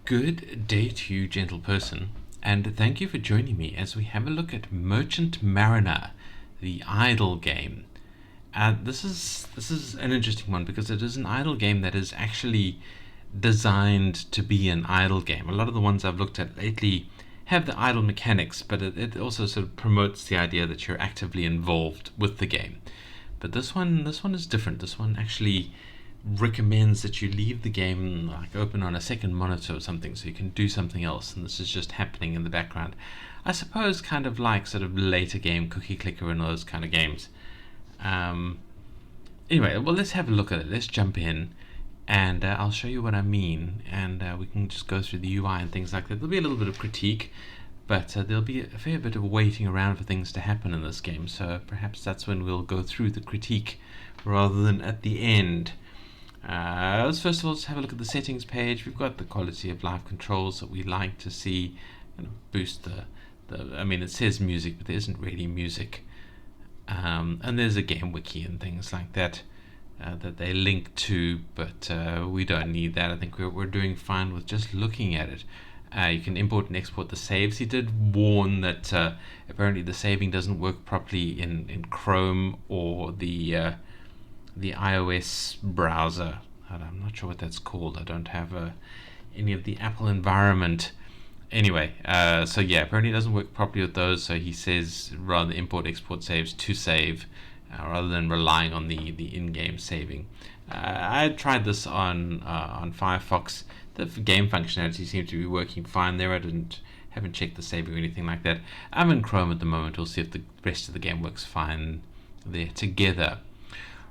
Good day to you, gentle person, and thank you for joining me as we have a look at Merchant Mariner, the idle game. This is an interesting one because it is an idle game that is actually designed to be an idle game. A lot of the ones I've looked at lately have the idle mechanics, but it also sort of promotes the idea that you're actively involved with the game. But this one is different. This one actually recommends that you leave the game like open on a second monitor or something so you can do something else, and this is just happening in the background. I suppose kind of like sort of later game cookie clicker and those kind of games. Anyway, well, let's have a look at it. Let's jump in and I'll show you what I mean, and we can just go through the UI and things like that. There'll be a little bit of critique, but there'll be a fair bit of waiting around for things to happen in this game, so perhaps that's when we'll go through the critique rather than at the end. Let's first of all just have a look at the settings page. We've got the quality of life controls that we like to see, boost I mean, it says music, but there isn't really music. And there's a game wiki and things like that that they link to, but we don't need that. I think we're doing fine with just looking at it. You can import and export the saves. He did warn that apparently the saving doesn't work properly in Chrome or the iOS browser. I'm not sure what that's called. I don't have any of the Apple environment. Anyway, so yeah, apparently it doesn't work properly with those, so he says rather import export saves to save rather than relying on the in-game saving. I tried this on Firefox. The game functionality seemed to be working fine there. Haven't checked the saving or anything like that. I'm in Chrome at the moment. We'll see if the rest of the game works fine there together.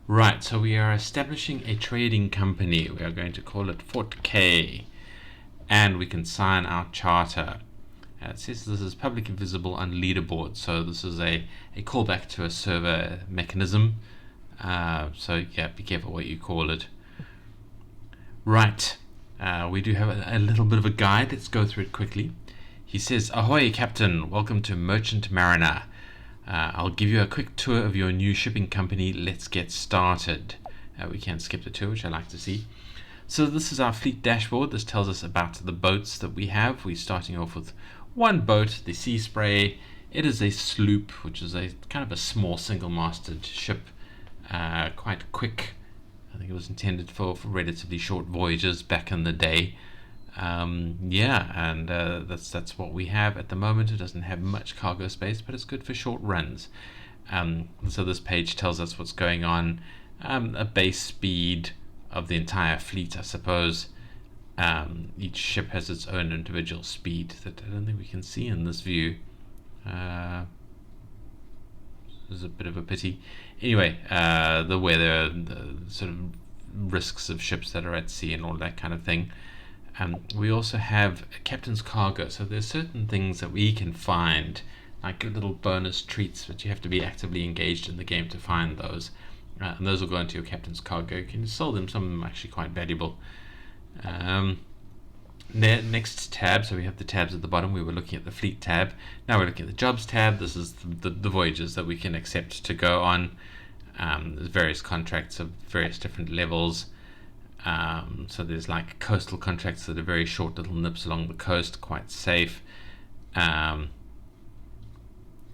Right, so we are establishing a trading company. We are going to call it Fort K, and we can sign our charter. It says this is publicly visible on leaderboard, so this is a callback to a server mechanism. So yeah, be careful what you call it. Right, we do have a little bit of a guide. Let's go through it quickly. He says, "Ahoy, Captain! Welcome to Merchant Mariner. I'll give you a quick tour of your new shipping company. Let's get started." We can skip the tour, which I like to see. So this is our fleet dashboard. This tells us about the boats that we have. We're starting off with one boat, the Sea Spray. It is a sloop, which is a kind of a small single-masted ship, quite quick. I think it was intended for relatively short voyages back in the day. That's what we have at the moment. It doesn't have much cargo space, but it's good for short runs. So this page tells us what's going on, a base speed of the entire fleet, I suppose. Each ship has its own individual speed that I don't think we can see in this view. This is a bit of a pity. Anyway, the weather, the sort of risks of ships that are at sea and all that kind of thing. We also have a captain's cargo, so there's certain things that we can find, like little bonus treats, but you have to be actively engaged in the game to find those. And those will go into your captain's cargo. You can sell them, some of them are actually quite valuable. Next tab, so we have the tabs at the bottom. We were looking at the fleet tab. Now we're looking at the jobs tab. This is the voyages that we can accept to go on. There's various contracts of various different levels. So there's like coastal contracts that are very short little nips along the coast, quite safe.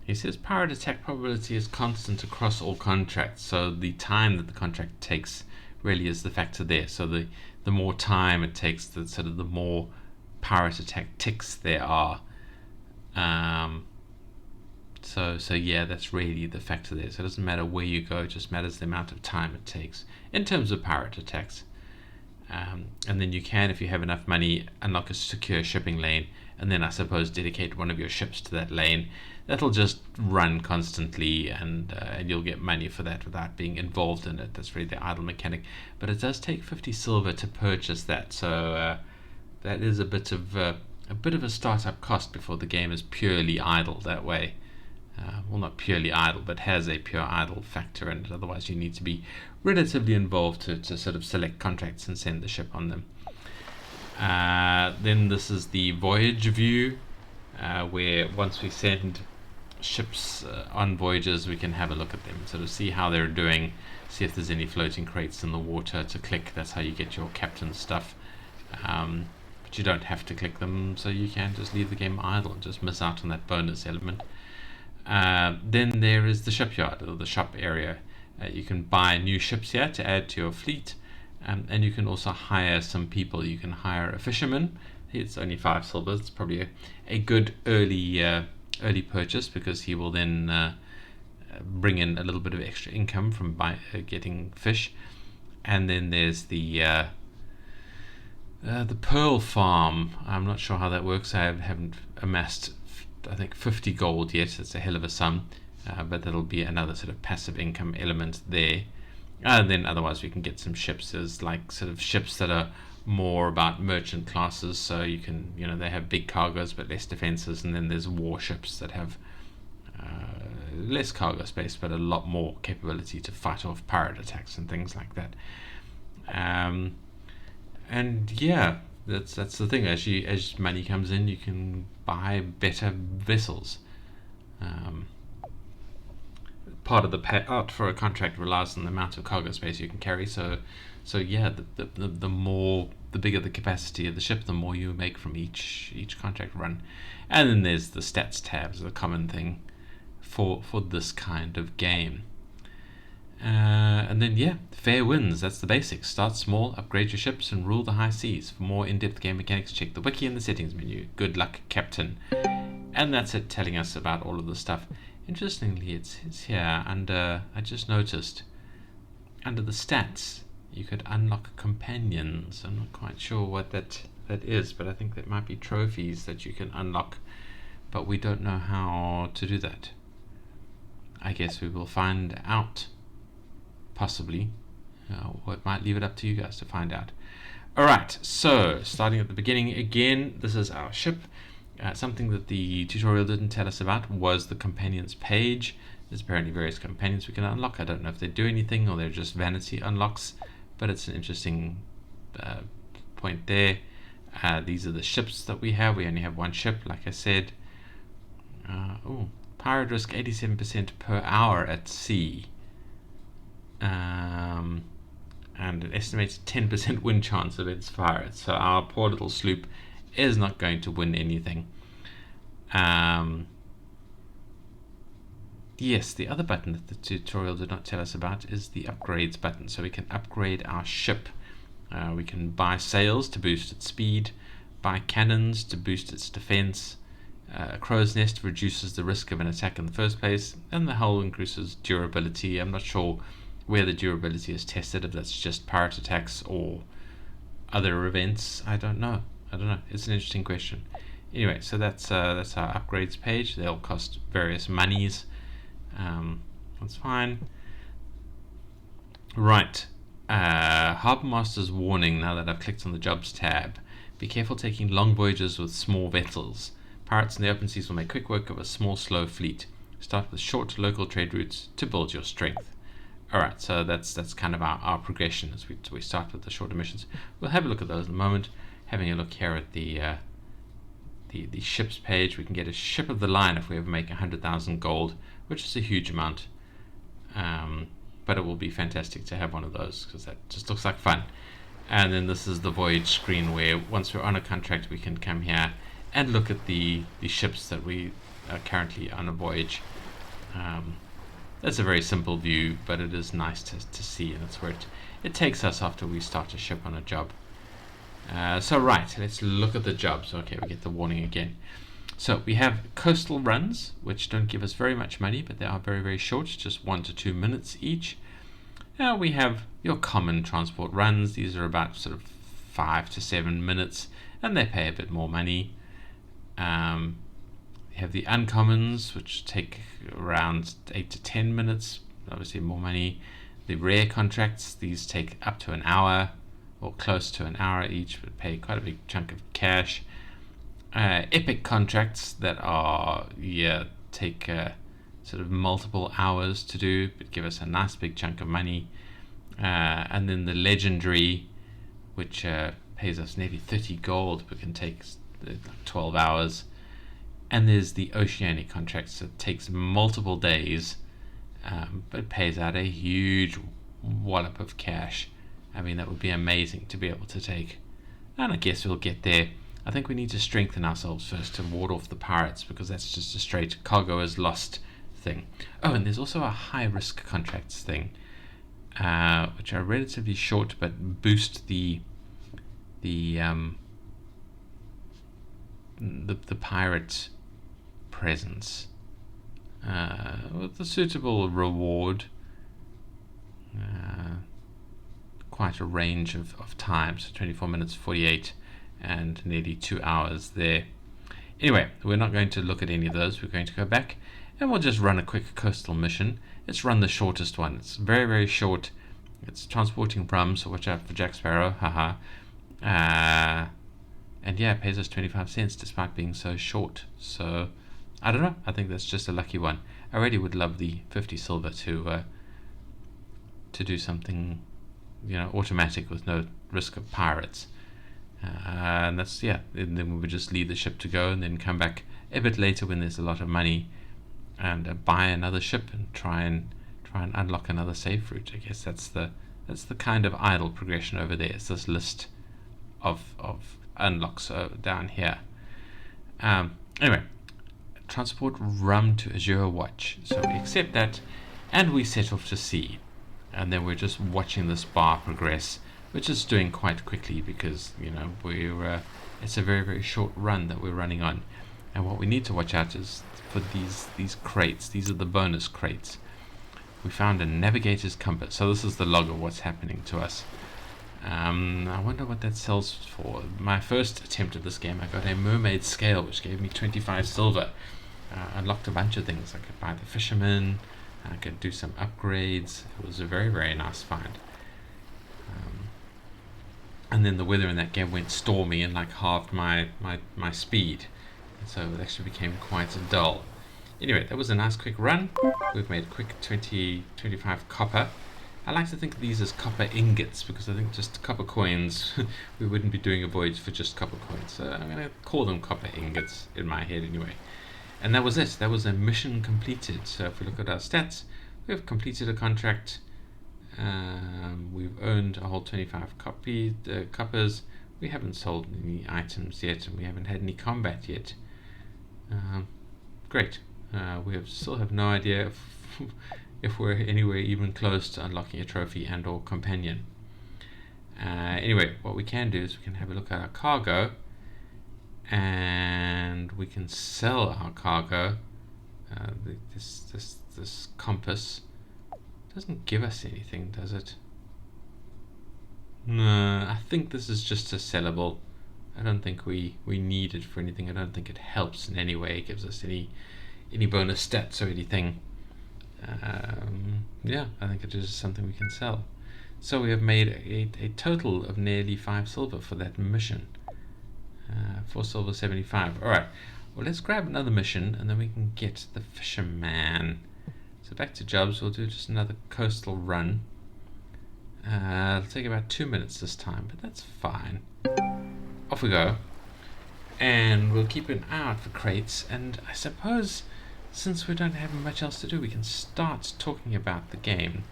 He says pirate attack probability is constant across all contracts, so the time that the contract takes really is the factor there. So the more time it takes, the more pirate attack ticks there are. So yeah, that's really the factor there. So it doesn't matter where you go, it just matters the amount of time it takes in terms of pirate attacks. And then you can, if you have enough money, unlock a secure shipping lane, and then I suppose dedicate one of your ships to that lane. That'll just run constantly, and you'll get money for that without being involved in it. That's really the idle mechanic. But it does take 50 silver to purchase that, so that is a bit of a startup cost before the game is purely idle that way. Well, not purely idle, but has a pure idle factor in it. Otherwise, you need to be relatively involved to sort of select contracts and send the ship on them. Then this is the voyage view, where once we send ships on voyages, we can have a look at them, sort of see how they're doing, see if there's any floating crates in the water to click. That's how you get your captain stuff. but you don't have to click them, so you can just leave the game idle and just miss out on that bonus element. Then there is the shipyard, or the shop area. You can buy new ships here to add to your fleet, and you can also hire some people. You can hire a fisherman. It's only 5 silvers. It's probably a good early purchase, because he will then bring in a little bit of extra income from getting fish. And then there's the pearl farm. I'm not sure how that works. I haven't amassed, I think, 50 gold yet. It's a hell of a sum, but that'll be another sort of passive income element there. And then otherwise we can get some ships. There's like sort of ships that are more about merchant classes, so you can, they have big cargoes but less defenses. And then there's warships that have less cargo space but a lot more capability to fight off pirate attacks and things like that. And yeah, that's the thing. As money comes in, you can buy better vessels. Part of the payout for a contract relies on the amount of cargo space you can carry. So yeah, the bigger the capacity of the ship, the more you make from each contract run. And then there's the stats tabs, the common thing for this kind of game. And then yeah, fair winds. That's the basics. Start small, upgrade your ships, and rule the high seas. For more in-depth game mechanics, check the wiki and the settings menu. Good luck, Captain. And that's it, telling us about all of the stuff. Interestingly, it's here under, I just noticed, under the stats, you could unlock companions. I'm not quite sure what that is, but I think that might be trophies that you can unlock, but we don't know how to do that. I guess we will find out, possibly, or it might leave it up to you guys to find out. Alright, so starting at the beginning again, this is our ship. Something that the tutorial didn't tell us about was the companions page. There's apparently various companions we can unlock. I don't know if they do anything or they're just vanity unlocks, but it's an interesting point there. These are the ships that we have. We only have one ship, like I said. Pirate risk 87% per hour at sea. And an estimated 10% win chance of its pirates. So our poor little sloop is not going to win anything. Yes, the other button that the tutorial did not tell us about is the upgrades button. So we can upgrade our ship. We can buy sails to boost its speed, buy cannons to boost its defense. A crow's nest reduces the risk of an attack in the first place, and the hull increases durability. I'm not sure where the durability is tested, if that's just pirate attacks or other events. I don't know. It's an interesting question. Anyway, so that's our upgrades page. They'll cost various monies. That's fine. Right. Harbour Master's warning, now that I've clicked on the jobs tab. Be careful taking long voyages with small vessels. Pirates in the open seas will make quick work of a small, slow fleet. Start with short local trade routes to build your strength. Alright, so that's kind of our progression as we start with the shorter missions. We'll have a look at those in a moment. Having a look here at the ships page, we can get a ship of the line if we ever make 100,000 gold, which is a huge amount. But it will be fantastic to have one of those, because that just looks like fun. And then this is the voyage screen, where once we're on a contract we can come here and look at the ships that we are currently on a voyage. That's a very simple view, but it is nice to see, and that's where it takes us after we start a ship on a job. So right, let's look at the jobs. Okay, we get the warning again. So we have coastal runs, which don't give us very much money, but they are very, very short, just 1 to 2 minutes each. Now we have your common transport runs. These are about sort of 5 to 7 minutes, and they pay a bit more money. We have the uncommons, which take around 8 to 10 minutes, obviously more money. The rare contracts, these take up to an hour, or close to an hour each, but pay quite a big chunk of cash. Epic contracts that are, take sort of multiple hours to do, but give us a nice big chunk of money. And then the legendary, which pays us nearly 30 gold, but can take like 12 hours. And there's the oceanic contracts that takes multiple days, but pays out a huge wallop of cash. I mean, that would be amazing to be able to take, and I guess we'll get there I think we need to strengthen ourselves first to ward off the pirates, because that's just a straight cargo is lost thing. Oh, and there's also a high risk contracts thing, which are relatively short but boost the pirate presence with a suitable reward. Quite a range of times, 24 minutes, 48, and nearly 2 hours there. Anyway, we're not going to look at any of those. We're going to go back and we'll just run a quick coastal mission. Let's run the shortest one. It's very, very short. It's transporting rum, so watch out for Jack Sparrow, haha. And yeah, it pays us 25 cents despite being so short. So, I don't know. I think that's just a lucky one. I really would love the 50 silver to do something, automatic with no risk of pirates. And that's, yeah, and then we would just leave the ship to go and then come back a bit later when there's a lot of money and buy another ship and try and unlock another save route. I guess that's the kind of idle progression over there. It's this list of unlocks down here. Anyway, transport rum to Azure Watch. So we accept that and we set off to sea. And then we're just watching this bar progress, which is doing quite quickly because, it's a very, very short run that we're running on. And what we need to watch out is for these crates. These are the bonus crates. We found a navigator's compass. So this is the log of what's happening to us. I wonder what that sells for. My first attempt at this game, I got a mermaid scale, which gave me 25 silver. Unlocked a bunch of things. I could buy the fisherman. I could do some upgrades. It was a very, very nice find. And then the weather in that game went stormy and halved my speed. And so it actually became quite dull. Anyway, that was a nice quick run. We've made a quick 25 copper. I like to think of these as copper ingots because I think just copper coins, we wouldn't be doing a voyage for just copper coins. So I'm going to call them copper ingots in my head anyway. And that was it. That was a mission completed. So if we look at our stats, we have completed a contract. We've earned a whole 25 coppers. We haven't sold any items yet, and we haven't had any combat yet. Great. We still have no idea if we're anywhere even close to unlocking a trophy and or companion. Anyway, what we can do is we can have a look at our cargo, and we can sell our cargo. This compass doesn't give us anything, does it? No, I think this is just a sellable. I don't think we need it for anything. I don't think it helps in any way. It gives us any bonus stats or anything. Yeah, I think it is something we can sell. So we have made a total of nearly 5 silver for that mission. 4 silver 75. Alright, well let's grab another mission and then we can get the fisherman. So back to jobs, we'll do just another coastal run. It'll take about 2 minutes this time, but that's fine. Off we go. And we'll keep an eye out for crates, and I suppose since we don't have much else to do, we can start talking about the game.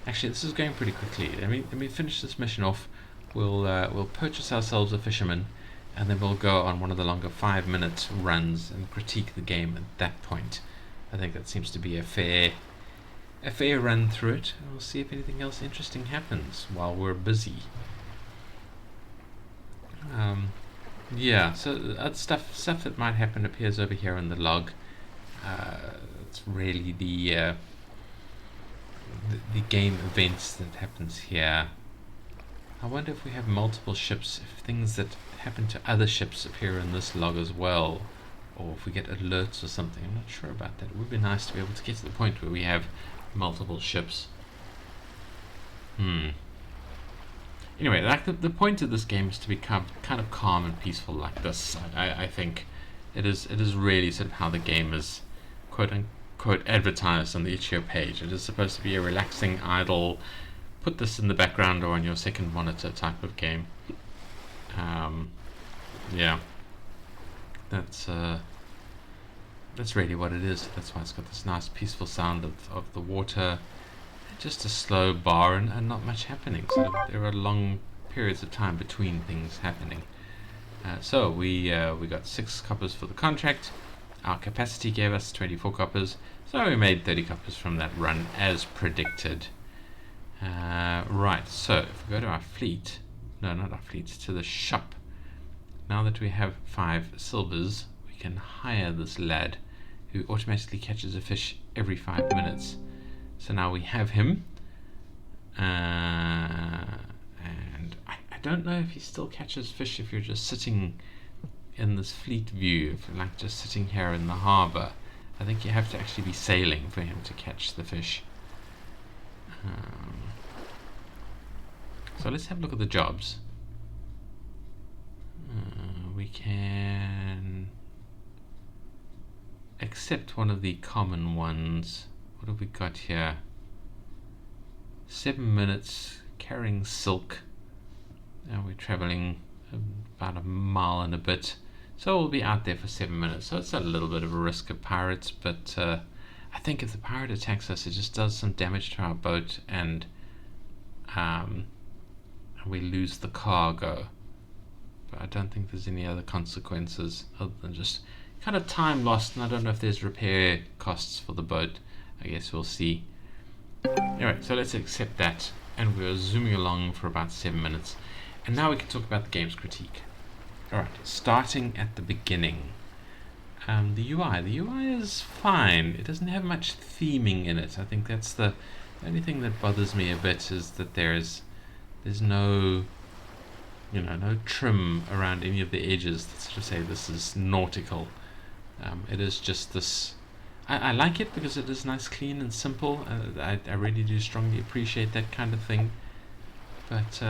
Actually, this is going pretty quickly. Let me finish this mission off. We'll purchase ourselves a fisherman, and then we'll go on one of the longer 5-minute runs and critique the game at that point. I think that seems to be a fair run through it, and we'll see if anything else interesting happens while we're busy. Yeah, so stuff that might happen appears over here in the log. It's really the game events that happens here. I wonder if we have multiple ships, if things that happen to other ships appear in this log as well, or if we get alerts or something. I'm not sure about that. It would be nice to be able to get to the point where we have multiple ships. Anyway, the point of this game is to become kind of calm and peaceful like this. I think it is really sort of how the game is quote unquote advertised on the itch.io page. It is supposed to be a relaxing, idle, put this in the background or on your second monitor type of game. Yeah, that's really what it is. That's why it's got this nice peaceful sound of the water. Just a slow bar and not much happening. So there are long periods of time between things happening. So we got 6 coppers for the contract. Our capacity gave us 24 coppers, so we made 30 coppers from that run as predicted. Right, so if we go to our fleet, no, not our fleet, to the shop. Now that we have 5 silvers, we can hire this lad who automatically catches a fish every 5 minutes. So now we have him, and I don't know if he still catches fish if you're just sitting in this fleet view, if you're like just sitting here in the harbour. I think you have to actually be sailing for him to catch the fish. So let's have a look at the jobs. We can accept one of the common ones. What have we got here? 7 minutes carrying silk. And we're traveling about a mile and a bit. So we'll be out there for 7 minutes. So it's a little bit of a risk of pirates, but I think if the pirate attacks us, it just does some damage to our boat, and we lose the cargo. But I don't think there's any other consequences other than just kind of time lost, and I don't know if there's repair costs for the boat. I guess we'll see. Anyway, so let's accept that, and we're zooming along for about 7 minutes. And now we can talk about the game's critique. Alright, starting at the beginning. The UI is fine. It doesn't have much theming in it. I think that's the only thing that bothers me a bit, is that there's no, no trim around any of the edges that sort of say this is nautical. It is just this. I like it because it is nice, clean, and simple. I really do strongly appreciate that kind of thing. But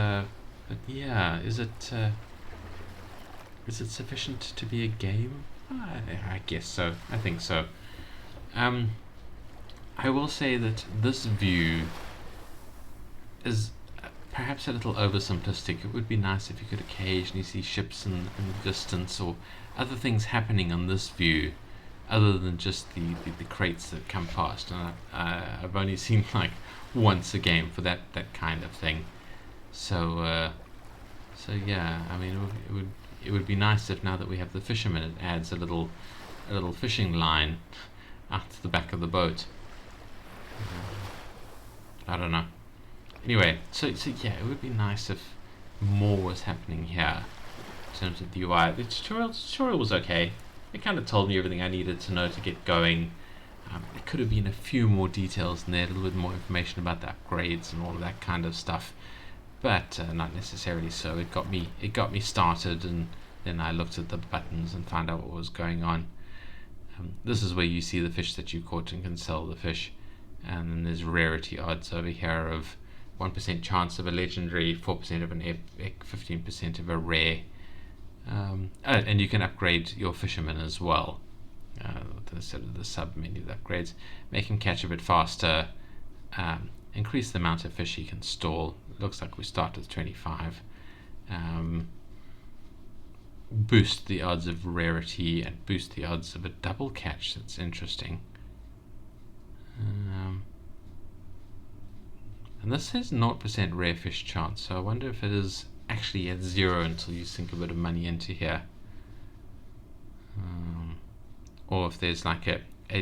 yeah, is it sufficient to be a game? I guess so. I think so. I will say that this view is perhaps a little oversimplistic. It would be nice if you could occasionally see ships in the distance or other things happening on this view, other than just the crates that come past. And I've only seen like once a game for that kind of thing. So yeah, I mean, it would be nice if, now that we have the fisherman, it adds a little fishing line out to the back of the boat. I don't know. Anyway, so yeah, it would be nice if more was happening here in terms of the UI. The tutorial was okay. It kind of told me everything I needed to know to get going. It could have been a few more details in there, a little bit more information about the upgrades and all of that kind of stuff, but not necessarily so. It got me started, and then I looked at the buttons and found out what was going on. This is where you see the fish that you caught and can sell the fish, and then there's rarity odds over here of 1% chance of a legendary, 4% of an epic, 15% of a rare, and you can upgrade your fisherman as well. Instead of the sub menu of upgrades, make him catch a bit faster, increase the amount of fish he can stall. It looks like we start with 25. Boost the odds of rarity and boost the odds of a double catch. That's interesting. And this says 0% rare fish chance, so I wonder if it is actually at 0 until you sink a bit of money into here, or if there's like a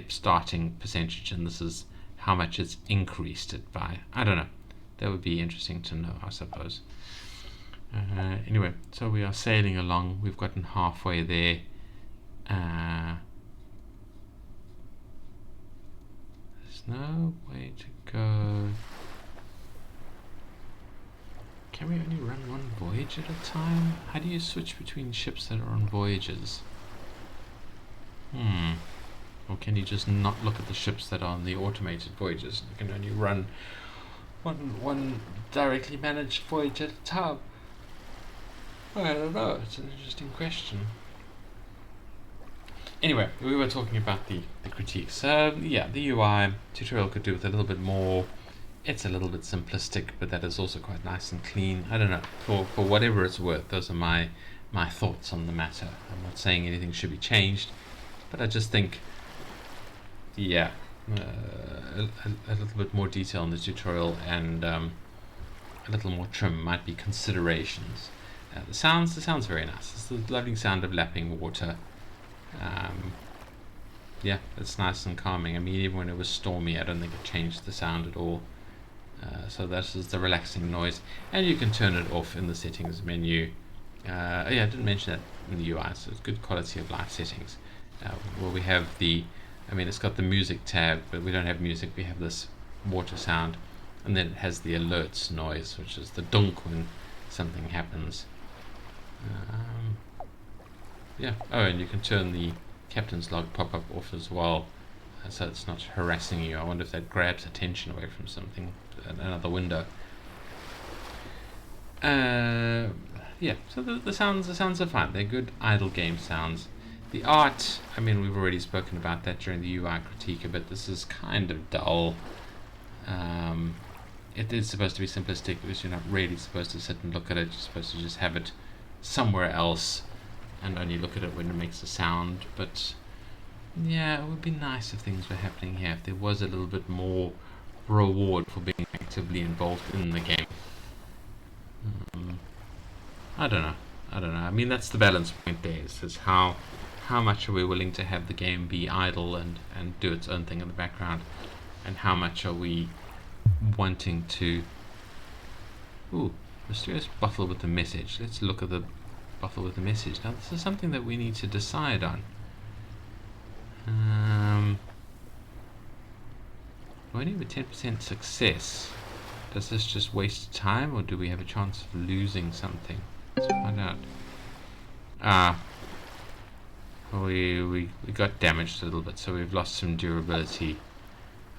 starting percentage and this is how much it's increased it by. I don't know. That would be interesting to know, I suppose. Anyway, so we are sailing along. We've gotten halfway there. There's no way to go. Can we only run one voyage at a time? How do you switch between ships that are on voyages? Or can you just not look at the ships that are on the automated voyages? You can only run one directly managed voyage at a time. I don't know. It's an interesting question. Anyway, we were talking about the critiques. Yeah, the UI tutorial could do with a little bit more. It's a little bit simplistic, but that is also quite nice and clean. I don't know. For whatever it's worth, those are my thoughts on the matter. I'm not saying anything should be changed, but I just think, yeah, a little bit more detail in the tutorial and a little more trim might be considerations. The sound's very nice. It's the lovely sound of lapping water. Um, yeah, it's nice and calming. I mean, even when it was stormy, I don't think it changed the sound at all. So this is the relaxing noise, and you can turn it off in the settings menu. Oh yeah, I didn't mention that in the UI, so it's good quality of life settings. Well, we have it's got the music tab, but we don't have music. We have this water sound, and then it has the alerts noise, which is the dunk when something happens. Yeah. Oh, and you can turn the captain's log pop-up off as well, so it's not harassing you. I wonder if that grabs attention away from something, another window. Yeah, so the sounds are fine. They're good idle game sounds. The art, we've already spoken about that during the UI critique a bit. This is kind of dull. It is supposed to be simplistic because you're not really supposed to sit and look at it. You're supposed to just have it somewhere else and only look at it when it makes a sound. But yeah, it would be nice if things were happening here, if there was a little bit more reward for being actively involved in the game. I don't know. That's the balance point there, is how much are we willing to have the game be idle and do its own thing in the background, and how much are we wanting to... Ooh, mysterious bottle with a message. Let's look at the bottle with a message. Now this is something that we need to decide on. We only have a 10% success. Does this just waste time, or do we have a chance of losing something? Let's find out. We got damaged a little bit, so we've lost some durability.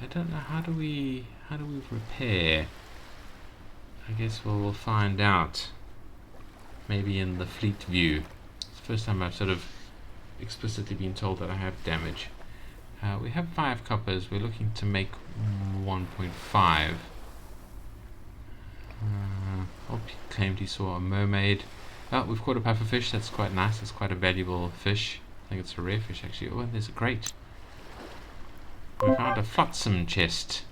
I don't know, how do we repair? I guess we'll find out. Maybe in the fleet view. It's the first time I've sort of explicitly been told that I have damage. We have 5 coppers. We're looking to make 1.5. Hope he claimed he saw a mermaid. Oh, we've caught a pufferfish. That's quite nice. That's quite a valuable fish. I think it's a rare fish, actually. Oh, and there's a crate. We found a flotsam chest.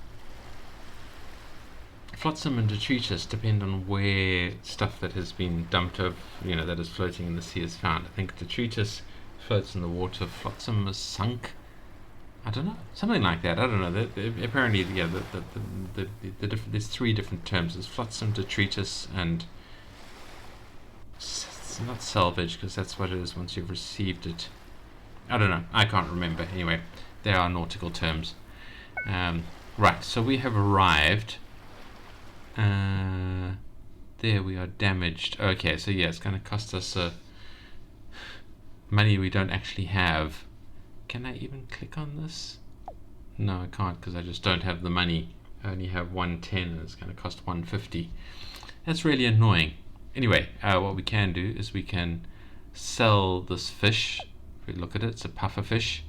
Flotsam and detritus depend on where stuff that has been dumped over, that is floating in the sea is found. I think detritus floats in the water. Flotsam is sunk. I don't know, something like that. I don't know. Apparently, yeah, there's 3 different terms. There's flotsam, detritus, and it's not salvage, because that's what it is once you've received it. I don't know. I can't remember. Anyway, there are nautical terms. Right. So we have arrived. There we are, damaged. Okay. So yeah, it's going to cost us money we don't actually have. Can I even click on this? No, I can't, because I just don't have the money. I only have 110 and it's going to cost 150. That's really annoying. Anyway, what we can do is we can sell this fish. If we look at it, it's a puffer fish.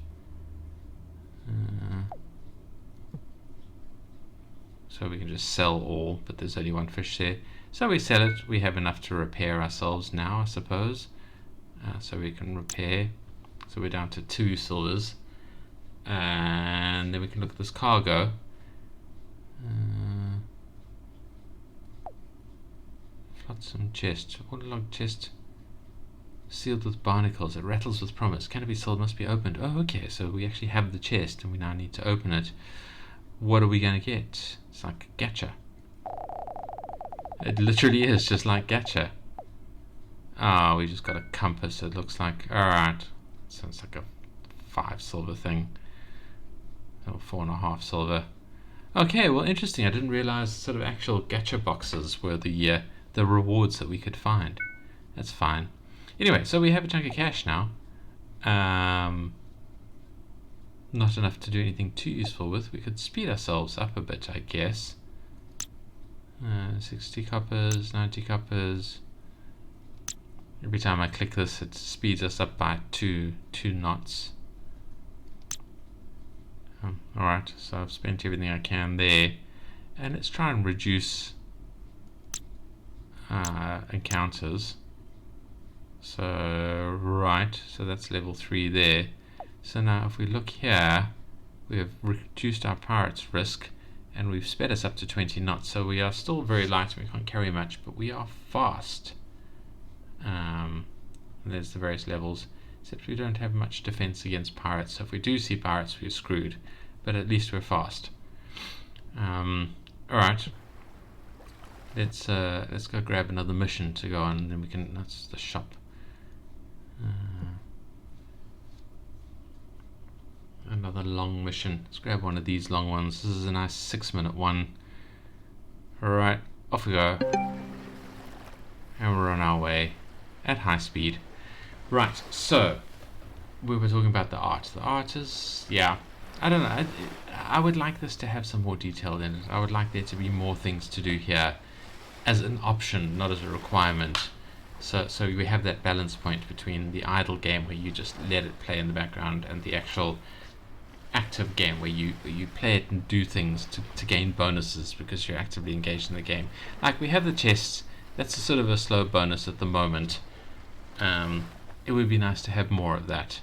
So we can just sell all, but there's only 1 fish there. So we sell it. We have enough to repair ourselves now, I suppose. So we can repair. So we're down to 2 silvers, and then we can look at this cargo. Flotsam chest, waterlogged chest, sealed with barnacles. It rattles with promise. Can it be sold? Must be opened. Oh, okay. So we actually have the chest, and we now need to open it. What are we going to get? It's like gacha. It literally is just like gacha. Ah, we just got a compass. It looks like, all right. Sounds like a 5 silver thing, or 4.5 silver. Okay, well, interesting. I didn't realize sort of actual gacha boxes were the rewards that we could find. That's fine. Anyway, so we have a chunk of cash now. Not enough to do anything too useful with. We could speed ourselves up a bit, I guess. 60 coppers, 90 coppers. Every time I click this, it speeds us up by 2 knots. Alright, so I've spent everything I can there. And let's try and reduce encounters. So, right, so that's level 3 there. So now if we look here, we have reduced our pirate's risk, and we've sped us up to 20 knots. So we are still very light, we can't carry much, but we are fast. and there's the various levels, except we don't have much defense against pirates, so if we do see pirates we're screwed, but at least we're fast. Alright, let's go grab another mission to go on, and then we can, that's the shop. Another long mission. Let's grab one of these long ones. This is a nice 6-minute one. Alright, off we go. And we're on our way at high speed. Right, so we were talking about the art. The art is, yeah, I don't know. I would like this to have some more detail in it. I would like there to be more things to do here as an option, not as a requirement. So we have that balance point between the idle game where you just let it play in the background and the actual active game where you play it and do things to gain bonuses because you're actively engaged in the game. Like we have the chests, that's a sort of a slow bonus at the moment. It would be nice to have more of that.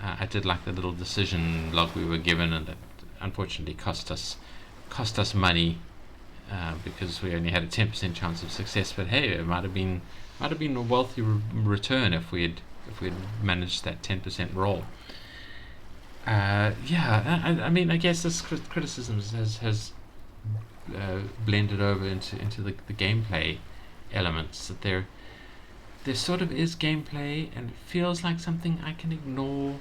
I did like the little decision log we were given, and that unfortunately cost us money because we only had a 10% chance of success. But hey, it might have been a wealthy return if we had managed that 10% roll. I mean, I guess this criticism has blended over into the gameplay elements, that there sort of is gameplay and it feels like something I can ignore.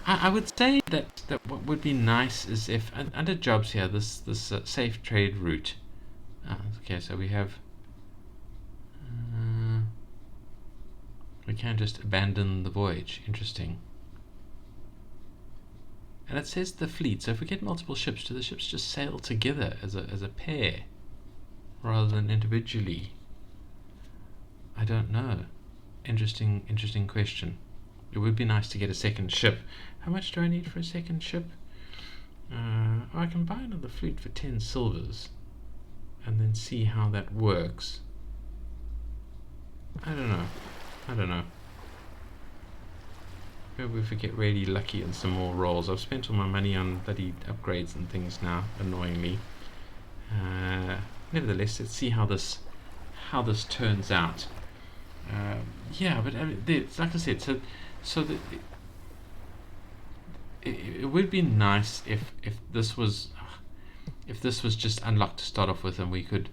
I would say that what would be nice is if under jobs here, this safe trade route. Okay, so we have we can just abandon the voyage. Interesting. And it says the fleet, so if we get multiple ships, do the ships just sail together as a pair rather than individually? I don't know. Interesting question. It would be nice to get a second ship. How much do I need for a second ship? I can buy another fleet for 10 silvers and then see how that works. I don't know. Maybe if we get really lucky and some more rolls. I've spent all my money on bloody upgrades and things now, annoyingly. Nevertheless, let's see how this turns out. But I mean, like I said, so it would be nice if this was just unlocked to start off with, and we could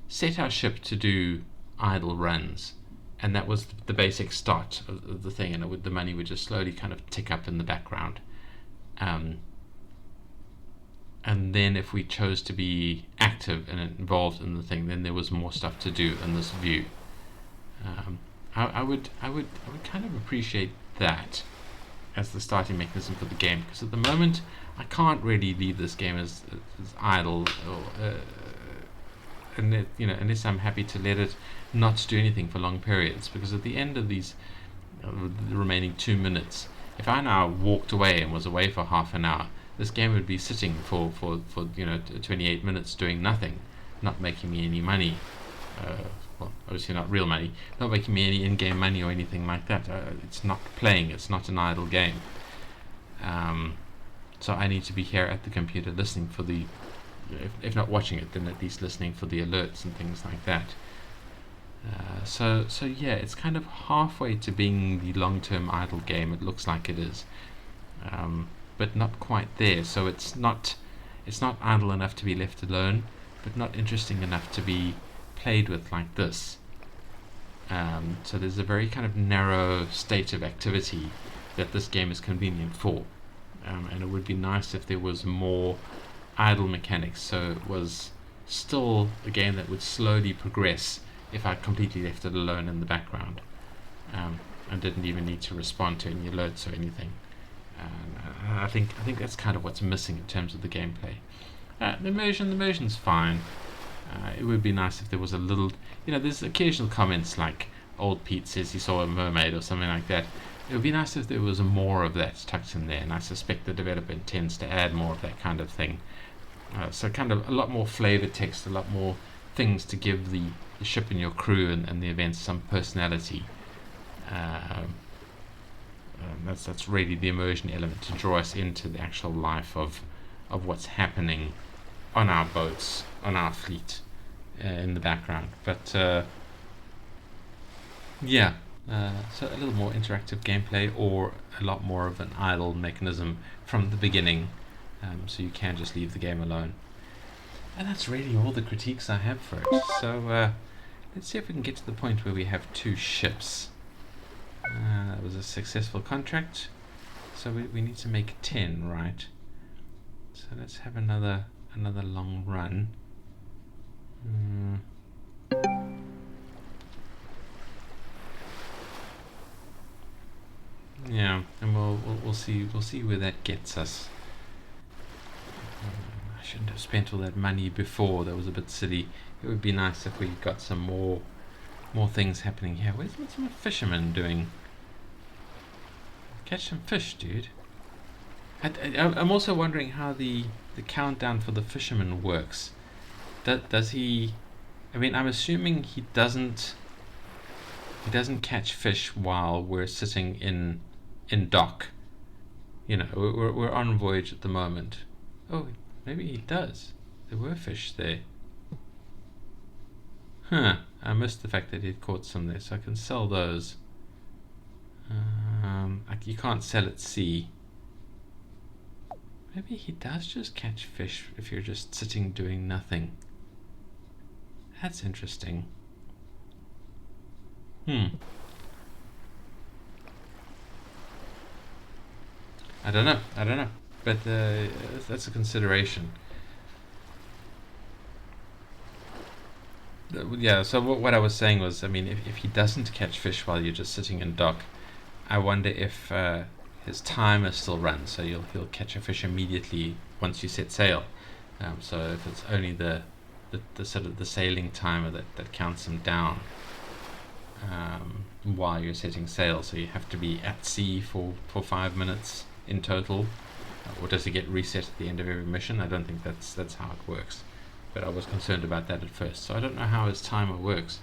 set our ship to do idle runs, and that was the basic start of the thing, and the money would just slowly kind of tick up in the background. And then if we chose to be active and involved in the thing, then there was more stuff to do in this view. I would kind of appreciate that as the starting mechanism for the game, because at the moment I can't really leave this game as idle, or unless I'm happy to let it not do anything for long periods, because at the end of these the remaining 2 minutes, if I now walked away and was away for half an hour, this game would be sitting for 28 minutes doing nothing, not making me any money. Well, obviously not real money, not making me any in-game money or anything like that. It's not playing, it's not an idle game. So I need to be here at the computer listening for the, if not watching it, then at least listening for the alerts and things like that. So yeah, it's kind of halfway to being the long-term idle game. It looks like it is, but not quite there. So it's not idle enough to be left alone, but not interesting enough to be played with like this. So there's a very kind of narrow state of activity that this game is convenient for, and it would be nice if there was more idle mechanics, so it was still a game that would slowly progress if I completely left it alone in the background, and didn't even need to respond to any alerts or anything. I think that's kind of what's missing in terms of the gameplay. The immersion's fine. It would be nice if there was a little, there's occasional comments like old Pete says he saw a mermaid or something like that. It would be nice if there was more of that tucked in there, and I suspect the developer intends to add more of that kind of thing. So kind of a lot more flavor text, a lot more things to give the ship and your crew and the events some personality. That's really the immersion element, to draw us into the actual life of what's happening on our boats, on our fleet. in the background. But yeah, so a little more interactive gameplay, or a lot more of an idle mechanism from the beginning, so you can just leave the game alone. And that's really all the critiques I have for it. So let's see if we can get to the point where we have 2 ships. That was a successful contract. So we need to make 10, right? So let's have another long run. Yeah, and we'll see where that gets us. I shouldn't have spent all that money before. That was a bit silly. It would be nice if we got some more things happening here. What's my fisherman doing? Catch some fish, dude. I'm also wondering how the countdown for the fisherman works. Does he? I mean, I'm assuming he doesn't catch fish while we're sitting in dock. You know, we're on voyage at the moment. Oh, maybe he does. There were fish there. Huh. I missed the fact that he'd caught some there, so I can sell those. You can't sell at sea. Maybe he does just catch fish if you're just sitting doing nothing. That's interesting. I don't know. But that's a consideration. Yeah, so what I was saying was, I mean, if he doesn't catch fish while you're just sitting in dock, I wonder if his timer still runs, so he'll catch a fish immediately once you set sail. So if it's only the sort of the sailing timer that counts him down while you're setting sail, so you have to be at sea for 5 minutes in total, or does it get reset at the end of every mission? I don't think that's how it works, but I was concerned about that at first, so I don't know how his timer works.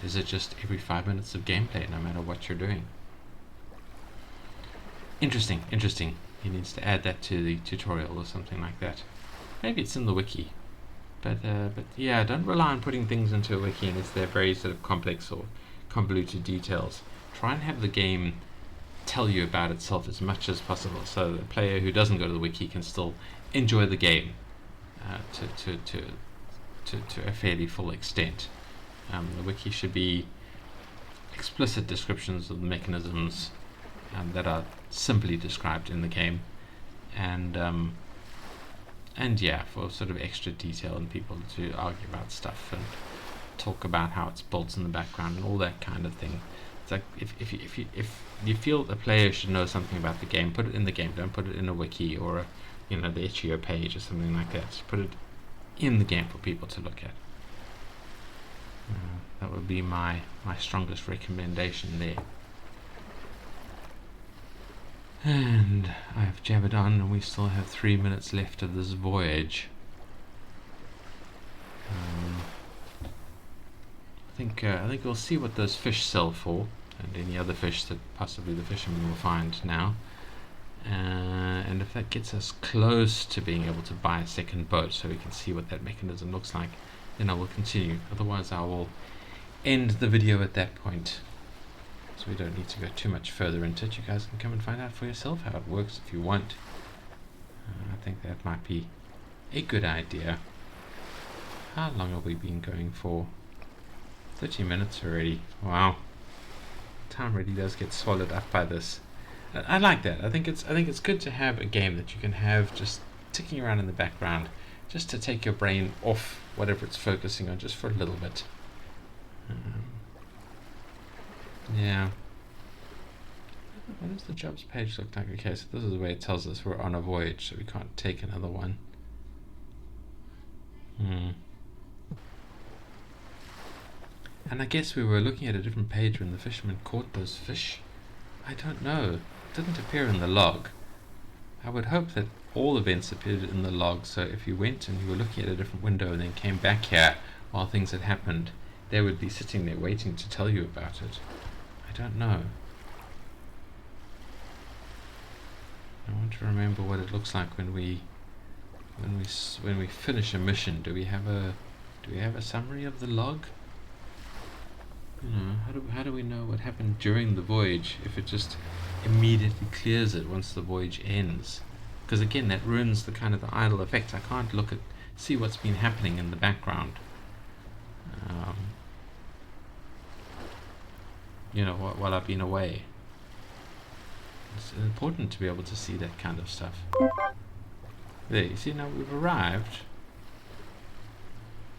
Is it just every 5 minutes of gameplay, no matter what you're doing? Interesting. He needs to add that to the tutorial or something like that. Maybe it's in the wiki, but yeah, don't rely on putting things into a wiki and it's their very sort of complex or convoluted details. Try and have the game tell you about itself as much as possible, so the player who doesn't go to the wiki can still enjoy the game to a fairly full extent. The wiki should be explicit descriptions of the mechanisms that are simply described in the game, and yeah, for sort of extra detail and people to argue about stuff and talk about how it's built in the background and all that kind of thing. It's like if you feel the player should know something about the game, put it in the game. Don't put it in a wiki or the itch.io page or something like that. Just put it in the game for people to look at. That would be my strongest recommendation there. And I've jabbered on, and we still have 3 minutes left of this voyage. I think we'll see what those fish sell for, and any other fish that possibly the fishermen will find now. And if that gets us close to being able to buy a second boat, so we can see what that mechanism looks like, then I will continue. Otherwise, I will end the video at that point. So we don't need to go too much further into it. You guys can come and find out for yourself how it works if you want. I think that might be a good idea. How long have we been going for? 30 minutes already. Wow. Time really does get swallowed up by this. I like that. I think it's good to have a game that you can have just ticking around in the background, just to take your brain off whatever it's focusing on, just for a little bit. Yeah. What does the jobs page look like? Okay, so this is the way it tells us we're on a voyage, so we can't take another one. And I guess we were looking at a different page when the fisherman caught those fish. I don't know. It didn't appear in the log. I would hope that all events appeared in the log, so if you went and you were looking at a different window and then came back here while things had happened, they would be sitting there waiting to tell you about it. I don't know. I want to remember what it looks like when we finish a mission. Do we have a Do we have a summary of the log? You know, how do we know what happened during the voyage if it just immediately clears it once the voyage ends? Because again, that ruins the kind of the idle effect. I can't see what's been happening in the background. You know, while I've been away. It's important to be able to see that kind of stuff. There, you see, now we've arrived.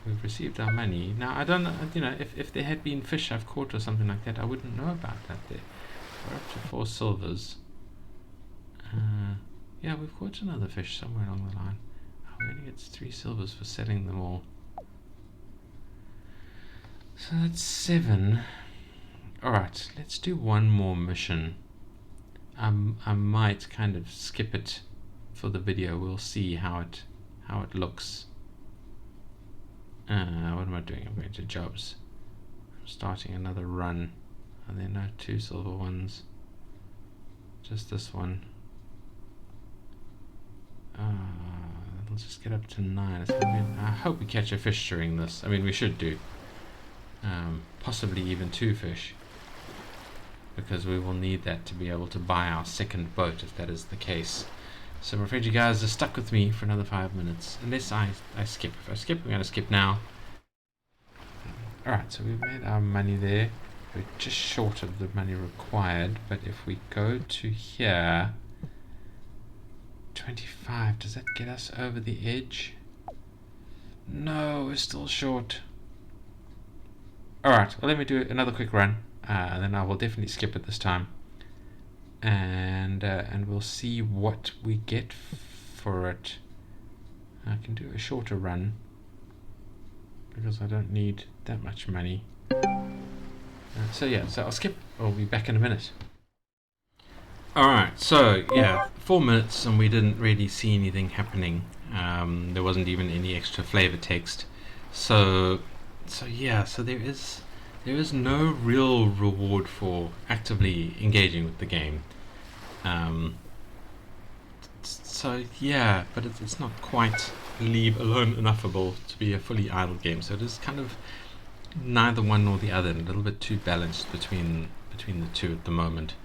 We've received our money. Now, I don't know, you know, if there had been fish I've caught or something like that, I wouldn't know about that there. We're up to 4 silvers. Yeah, we've caught another fish somewhere along the line. Oh, we only get 3 silvers for selling them all. So that's 7. Alright, let's do one more mission. I might kind of skip it for the video. We'll see how it looks. What am I doing? I'm going to jobs. I'm starting another run. Are there no 2 silver ones? Just this one. It'll just get up to 9. I hope we catch a fish during this. I mean, we should do. Possibly even 2 fish. Because we will need that to be able to buy our second boat if that is the case. So I'm afraid you guys are stuck with me for another 5 minutes. Unless I skip. If I skip, we're going to skip now. Alright, so we've made our money there. We're just short of the money required. But if we go to here... 25, does that get us over the edge? No, we're still short. Alright, well let me do another quick run. And then I will definitely skip it this time. And we'll see what we get for it. I can do a shorter run because I don't need that much money. So yeah, so I'll skip. I'll be back in a minute. Alright, so yeah, 4 minutes and we didn't really see anything happening. There wasn't even any extra flavor text. So yeah, so there is no real reward for actively engaging with the game. So yeah, but it's not quite leave alone enoughable to be a fully idle game. So it is kind of neither one nor the other, and a little bit too balanced between the two at the moment.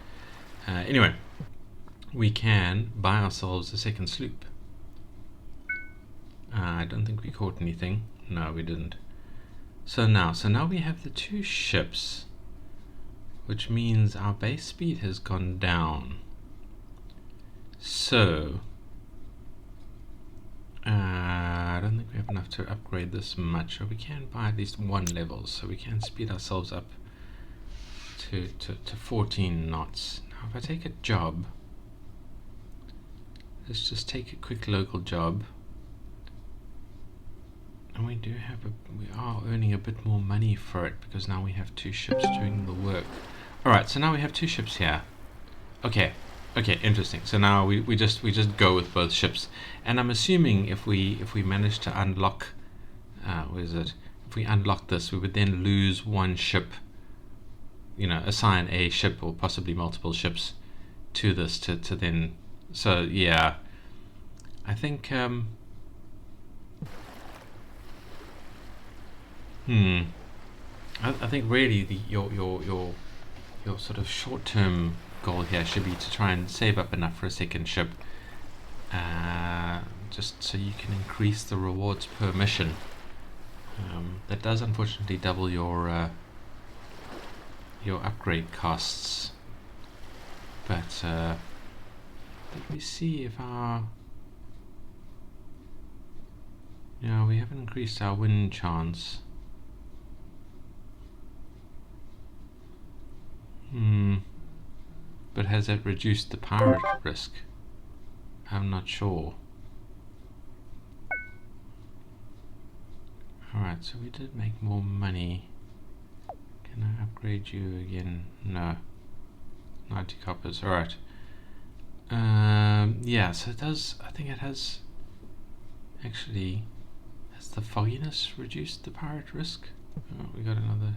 Anyway, we can buy ourselves a second sloop. I don't think we caught anything. No, we didn't. So now we have the 2 ships, which means our base speed has gone down. So I don't think we have enough to upgrade this much, or we can buy at least 1 level, so we can speed ourselves up to 14 knots. Now if I take a job, let's just take a quick local job. And we are earning a bit more money for it because now we have 2 ships doing the work. Alright, so now we have 2 ships here. Okay, interesting. So now we just go with both ships. And I'm assuming if we manage to unlock if we unlock this, we would then lose 1 ship, you know, assign a ship or possibly multiple ships to this to then. So yeah, I think I think really your sort of short-term goal here should be to try and save up enough for a second ship, just so you can increase the rewards per mission. That does unfortunately double your upgrade costs, but let me see if we haven't increased our win chance. But has that reduced the pirate risk? I'm not sure. Alright, so we did make more money. Can I upgrade you again? No. 90 coppers, alright. Yeah, so it does, I think it has actually, has the fogginess reduced the pirate risk? Oh, we got another.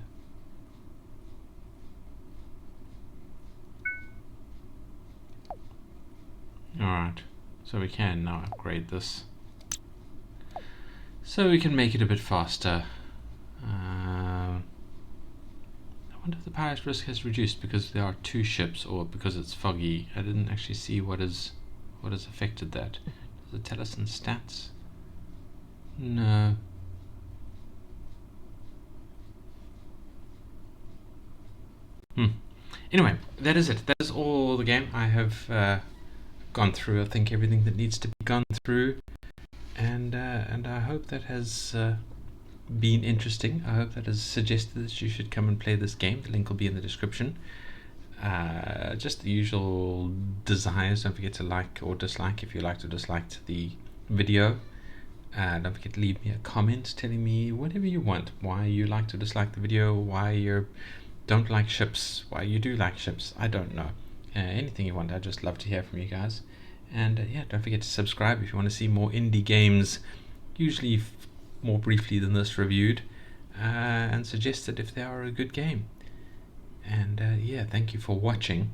Alright, so we can now upgrade this. so we can make it a bit faster. I wonder if the pirate risk has reduced because there are 2 ships, or because it's foggy. I didn't actually see what has affected that. Does it tell us in stats? No. Anyway, that is it. That is all the game. I have gone through, I think, everything that needs to be gone through, and I hope that has been interesting. I hope that has suggested that you should come and play this game. The link will be in the description. Just the usual desires. Don't forget to like or dislike if you liked or disliked the video. Don't forget to leave me a comment telling me whatever you want. Why you liked or disliked the video, why you don't like ships, why you do like ships. I don't know. Anything you want. I'd just love to hear from you guys. And yeah, don't forget to subscribe if you want to see more indie games, usually more briefly than this, reviewed, and suggest it if they are a good game. And yeah, thank you for watching,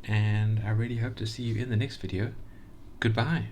and I really hope to see you in the next video. Goodbye.